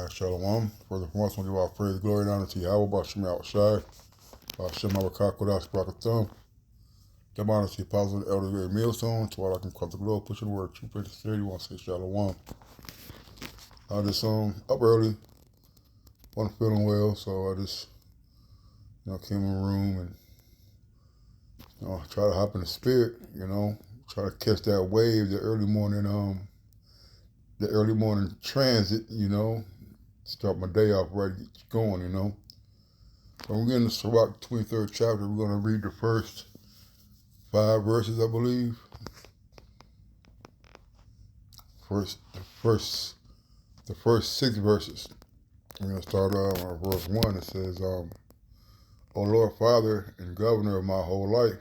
Shalom. Further from us, I want to give all praise, glory, and honor to Yahweh, Bashem Yahushai, Bashem Abakakodas, Barakatham. Give honor to the apostles, the elders, very millstone, to all I can cross the globe, pushing the word, true faith, and sincerity. Want to say Shalom. I just up early, wasn't feeling well, so I just came in the room and try to hop in the spirit, try to catch that wave, the early morning transit, start my day off right, get going, So we're getting to Sirach, 23rd chapter. We're going to read the first 5 verses, I believe. The first 6 verses. We're going to start on verse 1. It says, O Lord, Father and Governor of my whole life,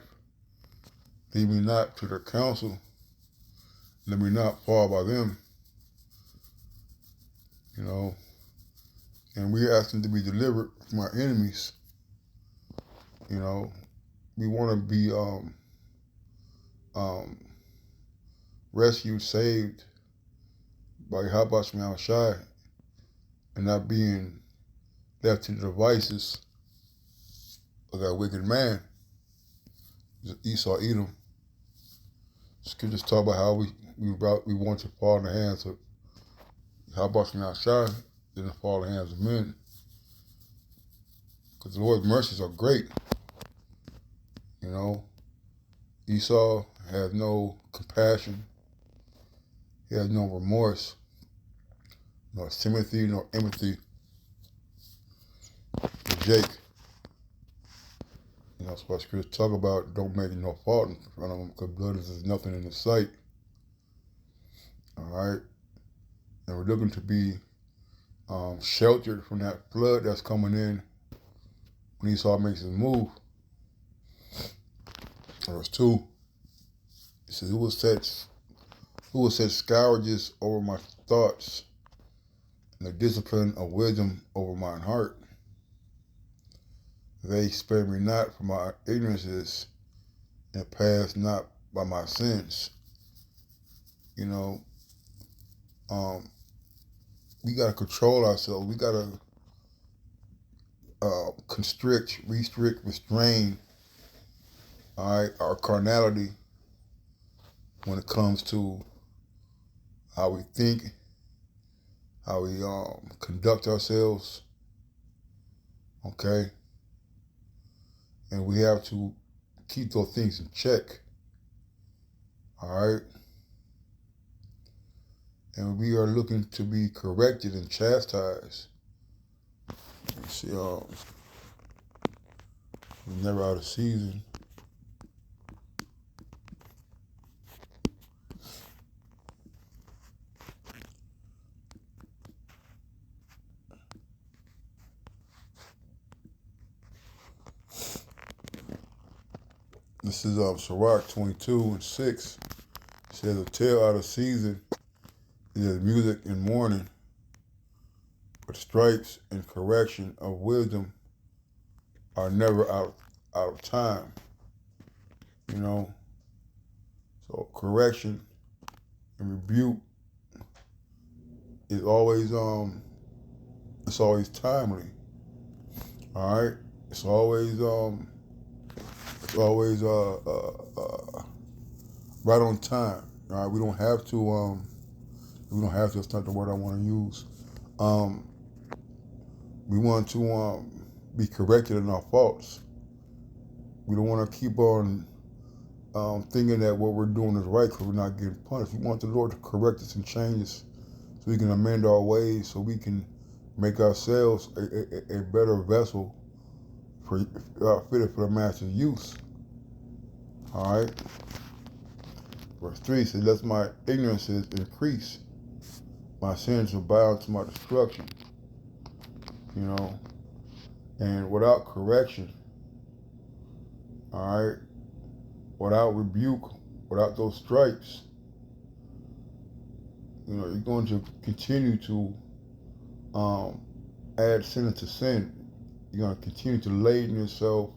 lead me not to their counsel, let me not fall by them. And we're asking to be delivered from our enemies. We want to be rescued, saved by Yahweh Shai, and not being left to the devices of that wicked man, Esau, Edom. Scriptures talk about how we want to fall in the hands of Yahweh Shai, didn't fall in the hands of men. Because the Lord's mercies are great. Esau has no compassion. He has no remorse, nor sympathy, nor empathy for Jake. That's why Scripture talk about don't make no fault in front of him, because blood is nothing in his sight. All right? And we're looking to be sheltered from that flood that's coming in when Esau makes his move. Verse 2, it says, Who will set scourges over my thoughts, and the discipline of wisdom over mine heart? They spare me not for my ignorances, and pass not by my sins. We got to control ourselves. We got to constrict, restrict, restrain, our carnality when it comes to how we think, how we conduct ourselves, okay? And we have to keep those things in check, all right? And we are looking to be corrected and chastised. You see, we're never out of season. This is Sirach 22:6. It says, A tale out of season is music in mourning, but stripes and correction of wisdom are never out of time. So correction and rebuke is always it's always timely. All right, it's always right on time. All right, we don't have to. That's not the word I want to use. We want to be corrected in our faults. We don't want to keep on thinking that what we're doing is right because we're not getting punished. We want the Lord to correct us and change us so we can amend our ways, so we can make ourselves a better vessel fitted for the master's use. All right. Verse 3 says, Lest my ignorances increase, my sins are bound to my destruction. And without correction, all right, without rebuke, without those stripes, you're going to continue to add sin to sin. You're going to continue to laden yourself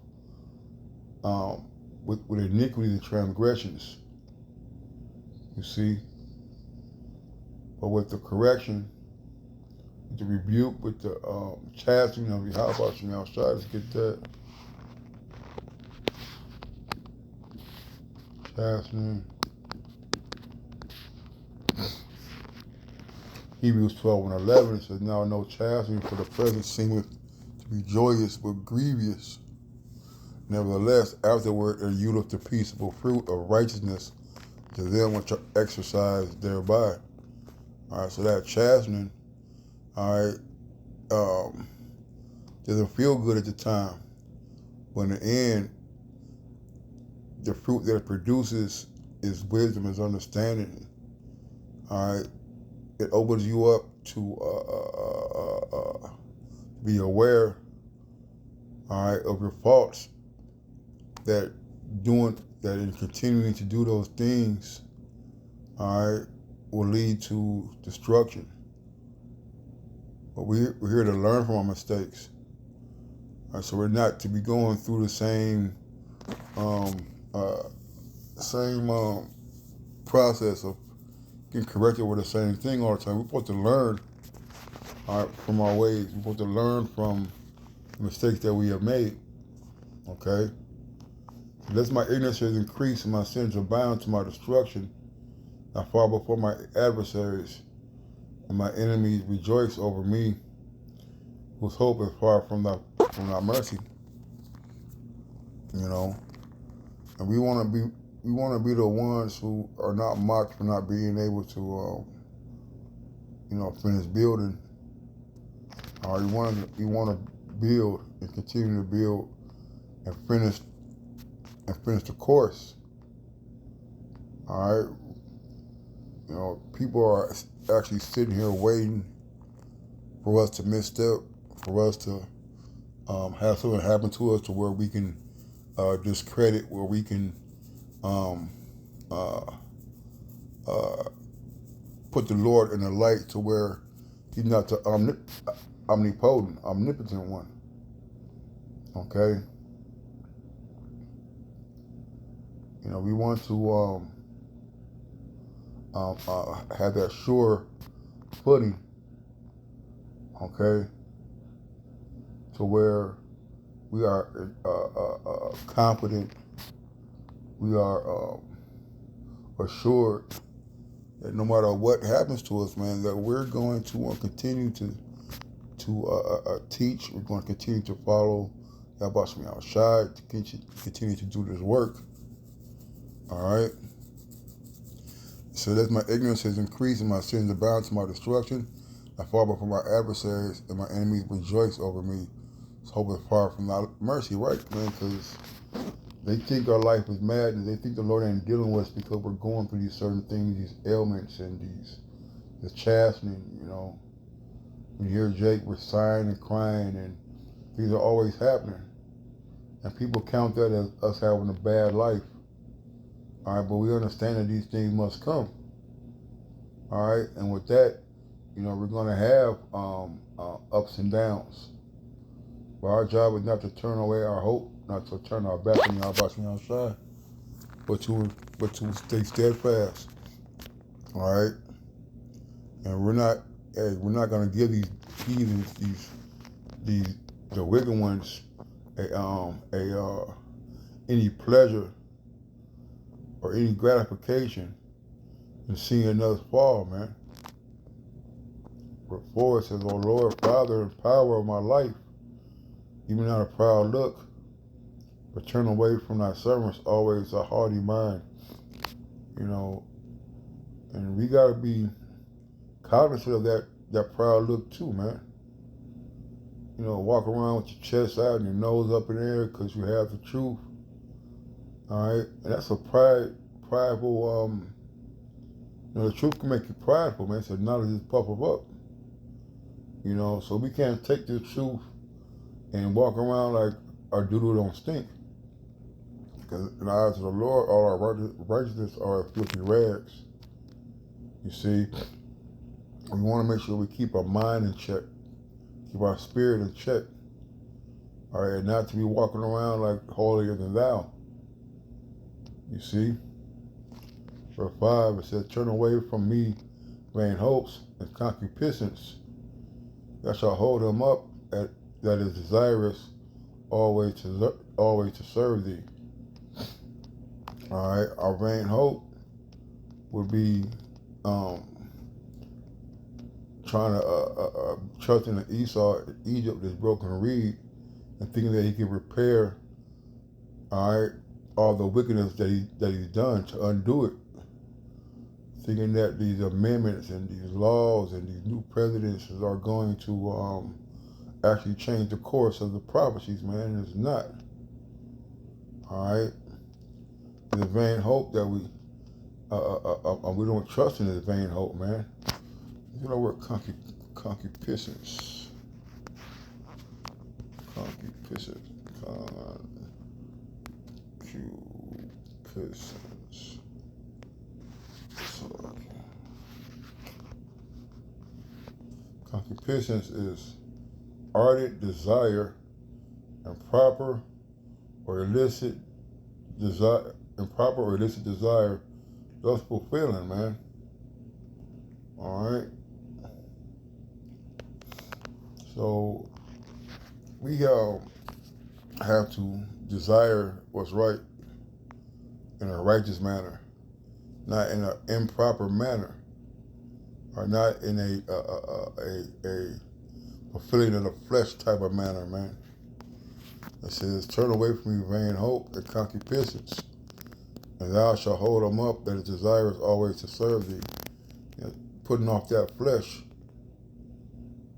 with iniquities and transgressions. You see? But with the correction, the rebuke, with the chastening of Yahweh Hashem outside. Let's get that. Chastening. Hebrews 12:11 says, now no chastening for the present seemeth to be joyous but grievous. Nevertheless, afterward it yieldeth the peaceable fruit of righteousness to them which are exercised thereby. All right, so that chastening, all right, doesn't feel good at the time, but in the end, the fruit that it produces is wisdom, is understanding. All right, it opens you up to be aware, all right, of your faults. That in continuing to do those things, all right, will lead to destruction. But we're here to learn from our mistakes. All right, so we're not to be going through the same process of getting corrected with the same thing all the time. We're supposed to learn, all right, from our ways. We're supposed to learn from the mistakes that we have made. Okay? Lest my ignorance has increased and my sins are bound to my destruction, I fall before my adversaries, and my enemies rejoice over me, whose hope is far from thy mercy. You know, and we want to be the ones who are not mocked for not being able to, finish building. You want to build and continue to build and finish the course. All right. You know, people are actually sitting here waiting for us to misstep, for us to have something happen to us to where we can discredit, where we can put the Lord in the light to where He's not the omnipotent one. Okay? You know, we want to have that sure footing, okay, to where we are confident, we are assured that no matter what happens to us, man, that we're going to continue to teach. We're going to continue to follow Yahweh outside, to continue to do this work. All right. So that my ignorance has increased and my sins are bound to my destruction. I fall before my adversaries and my enemies rejoice over me. So hope is far from thy mercy, right, man? Because they think our life is madness. They think the Lord ain't dealing with us because we're going through these certain things, these ailments and this chastening, you know. You hear Jake, we're sighing and crying, and these are always happening. And people count that as us having a bad life. All right, but we understand that these things must come. All right, and with that, you know, we're going to have ups and downs. But our job is not to turn away our hope, not to turn our back on our bottom outside, but to stay steadfast. All right, and we're not going to give these heathens, the wicked ones, any pleasure or any gratification in seeing us fall, man. For it says, O Lord, Father and power of my life, even not a proud look, but turn away from thy servants always a haughty mind. You know, and we got to be cognizant of that proud look too, man. You know, walk around with your chest out and your nose up in the air because you have the truth. All right, and that's a prideful. You know, the truth can make you prideful, man. So knowledge is puff up. You know, so we can't take the truth and walk around like our doodle don't stink. Because in the eyes of the Lord, all our righteousness are filthy rags. You see, we want to make sure we keep our mind in check, keep our spirit in check. All right, and not to be walking around like holier than thou. You see, verse 5, it says, turn away from me vain hopes and concupiscence, That shall hold him up that is desirous always to serve thee. All right, our vain hope would be trying to trusting in Egypt, this broken reed, and thinking that he can repair, all right, all the wickedness that he's done to undo it. Thinking that these amendments and these laws and these new presidents are going to actually change the course of the prophecies, man, and it's not. All right, the vain hope that we don't trust in this vain hope, man. You know, we're concupiscence. Concupiscence. Concupiscence is ardent desire and proper or illicit desire, thus fulfilling, man. All right. So we have to desire what's right in a righteous manner, not in an improper manner, or not in a fulfilling of the flesh type of manner, man. It says, turn away from me vain hope and concupiscence, and thou shalt hold them up that is desirous always to serve thee. You know, putting off that flesh,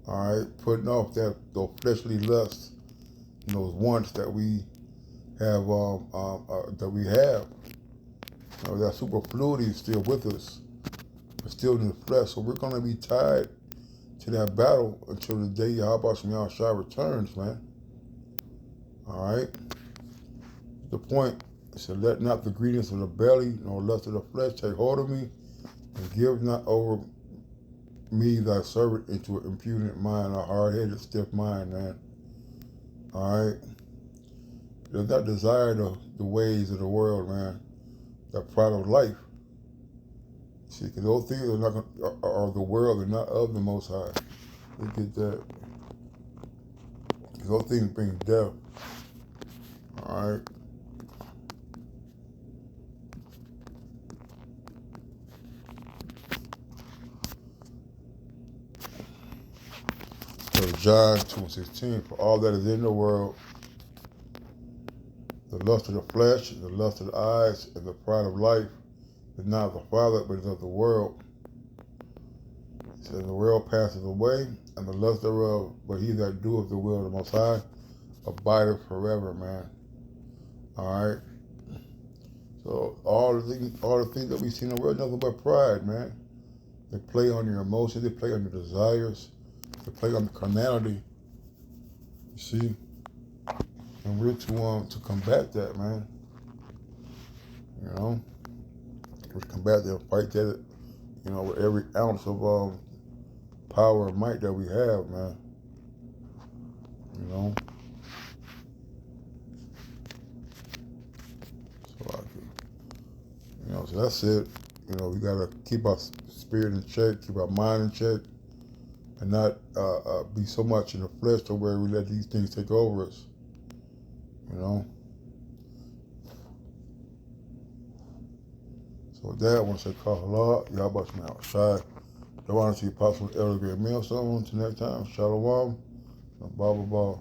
all right, putting off those fleshly lusts and those wants that we have, that superfluity is still with us. We're still in the flesh, so we're going to be tied to that battle until the day Yahweh Shema Shai returns, man. All right? The point is to let not the greediness of the belly nor lust of the flesh take hold of me, and give not over me thy servant into an impudent mind, a hard-headed, stiff mind, man. All right? Does not desire the ways of the world, man. The pride of life. See, because those things are the world and not of the Most High. You get that? Because those things bring death. All right? So John 2:16, for all that is in the world, the lust of the flesh, the lust of the eyes, and the pride of life is not of the Father, but is of the world. It says the world passes away, and the lust thereof, but he that doeth the will of the Most High abideth forever, man. All right. So all the things that we see in the world, nothing but pride, man. They play on your emotions, they play on your desires, they play on the carnality. You see, and we're to combat that, man. You know, we combat that, fight that, you know, with every ounce of power and might that we have, man. You know. So that's it. You know, we gotta keep our spirit in check, keep our mind in check, and not be so much in the flesh to where we let these things take over us. You know. So with that, I want to say, call Allah, Yahweh Shema Shai. I want to see Apostle Elder Great Millstone. Until next time, Shalom, Baba Ball.